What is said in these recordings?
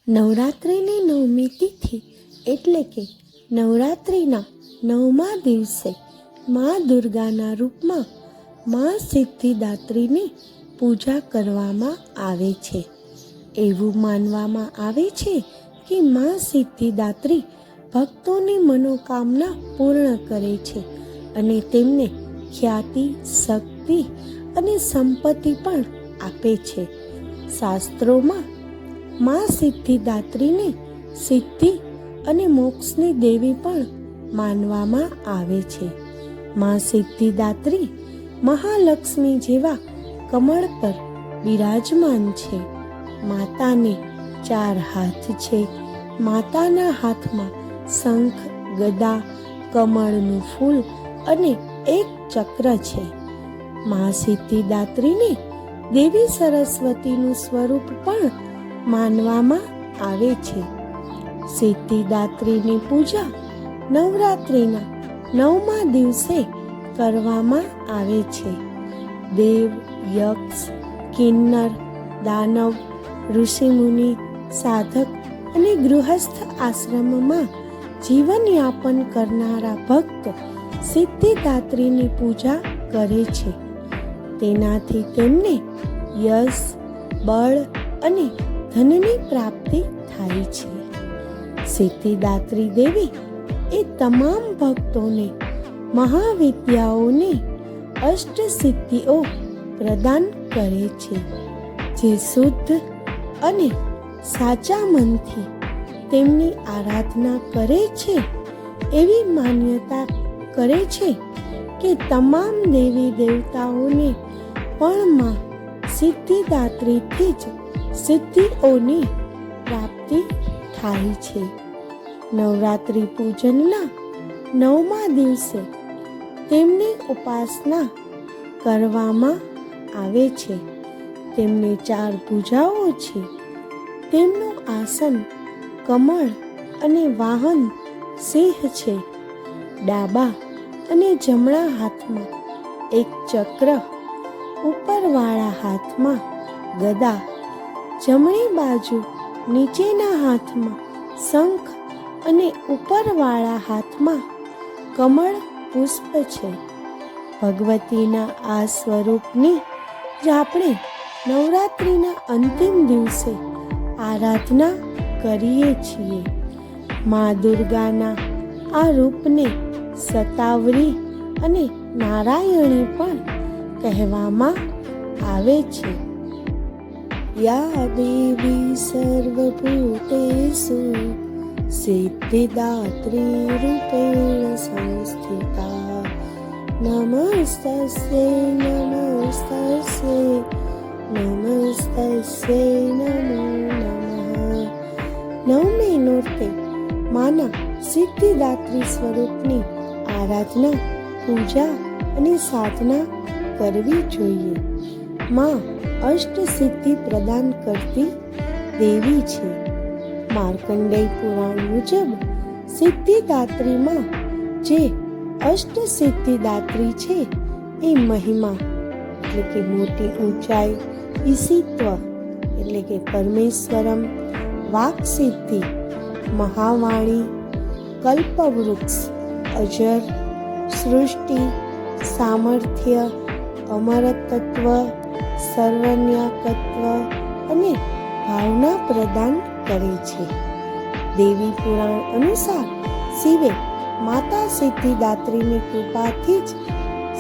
નવરાત્રિની 9મી તિથિ એટલે કે નવરાત્રિના 9મા દિવસે મા દુર્ગાના રૂપમાં મા સિદ્ધિદાત્રીની પૂજા કરવામાં આવે છે. એવું માનવામાં આવે છે કે મા સિદ્ધિદાત્રી ભક્તોની મનોકામના પૂર્ણ કરે છે અને તેમને ખ્યાતિ, શક્તિ અને સંપત્તિ પણ આપે છે. શાસ્ત્રોમાં મા સિદ્ધિદાત્રીને સિદ્ધિ અને મોક્ષની દેવી પણ માનવામાં આવે છે. મા સિદ્ધિદાત્રી મહાલક્ષ્મી જેવા કમળ પર બિરાજમાન છે. માતાને 4 હાથ છે. માતાના હાથમાં શંખ, ગદા, કમળનું ફૂલ અને એક ચક્ર છે. મા સિદ્ધિદાત્રીને દેવી સરસ્વતીનું સ્વરૂપ પણ માનવામાં આવે છે. સિદ્ધિદાત્રીની પૂજા નવરાત્રિના 9મા દિવસે કરવામાં આવે છે. દેવ, યક્ષ, કિન્નર, દાનવ, ઋષિમુનિ, સાધક અને ગૃહસ્થ આશ્રમમાં જીવનયાપન કરનારા ભક્ત સિદ્ધિદાત્રીની પૂજા કરે છે. તેનાથી તેમને યશ, બળ અને ધનની પ્રાપ્તિ થાય છે. સિદ્ધિદાત્રી દેવી એ તમામ ભક્તોને મહાવિદ્યાઓને અષ્ટસિદ્ધિઓ પ્રદાન કરે છે. જે શુદ્ધ અને સાચા મનથી તેમની આરાધના કરે છે એવી માન્યતા કરે છે કે તમામ દેવી દેવતાઓને પણ માં સિદ્ધિદાત્રીથી જ સિદ્ધિઓની પ્રાપ્તિ થાય છે. નવરાત્રિ પૂજનના 9મા દિવસે તેમની ઉપાસના કરવામાં આવે છે. તેમને 4 ભુજાઓ છે. તેમનું આસન કમળ અને વાહન સિંહ છે. ડાબા અને જમણા હાથમાં એક ચક્ર, ઉપરવાળા હાથમાં ગદા, જમણી બાજુ નીચેના હાથમાં શંખ અને ઉપરવાળા હાથમાં કમળ પુષ્પ છે. ભગવતીના આ સ્વરૂપની જ આપણે નવરાત્રિના અંતિમ દિવસે આરાધના કરીએ છીએ. મા દુર્ગાના આ રૂપને શતાવરી અને નારાયણી પણ કહેવામાં આવે છે. યા દેવી સર્વભૂતેષુ સિદ્ધિદાત્રી રૂપેણ સંસ્થિતા નમસ્તસ્યૈ નમસ્તસ્યૈ નમસ્તસ્યૈ નમો નમઃ. 9મી નોરતે માના સિદ્ધિદાત્રી સ્વરૂપની આરાધના, પૂજા અને સાધના કરવી જોઈએ. માં અષ્ટસિદ્ધિ પ્રદાન કરતી દેવી છે. માર્કંડેય પુરાણ મુજબ સિદ્ધિદાત્રીમાં જે અષ્ટસિદ્ધિદાત્રી છે એ મહિમા એટલે કે મોટી ઊંચાઈ, ઈશિત્વ એટલે કે પરમેશ્વરમ, વાક્સિદ્ધિ, મહાવાણી, કલ્પવૃક્ષ, અજર, સૃષ્ટિ, સામર્થ્ય, અમરતત્વ, સર્વન્યાકત્વ અને ભાવના પ્રદાન કરે છે. દેવી પુરાણ અનુસાર શિવે માતા સિદ્ધિદાત્રીની કૃપાથી જ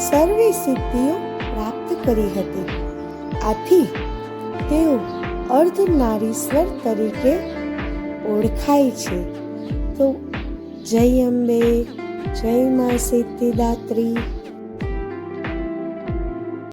સર્વે સિદ્ધિઓ પ્રાપ્ત કરી હતી. આથી તેઓ અર્ધનારીશ્વર તરીકે ઓળખાય છે. તો જય અંબે, જય મા સિદ્ધિદાત્રી.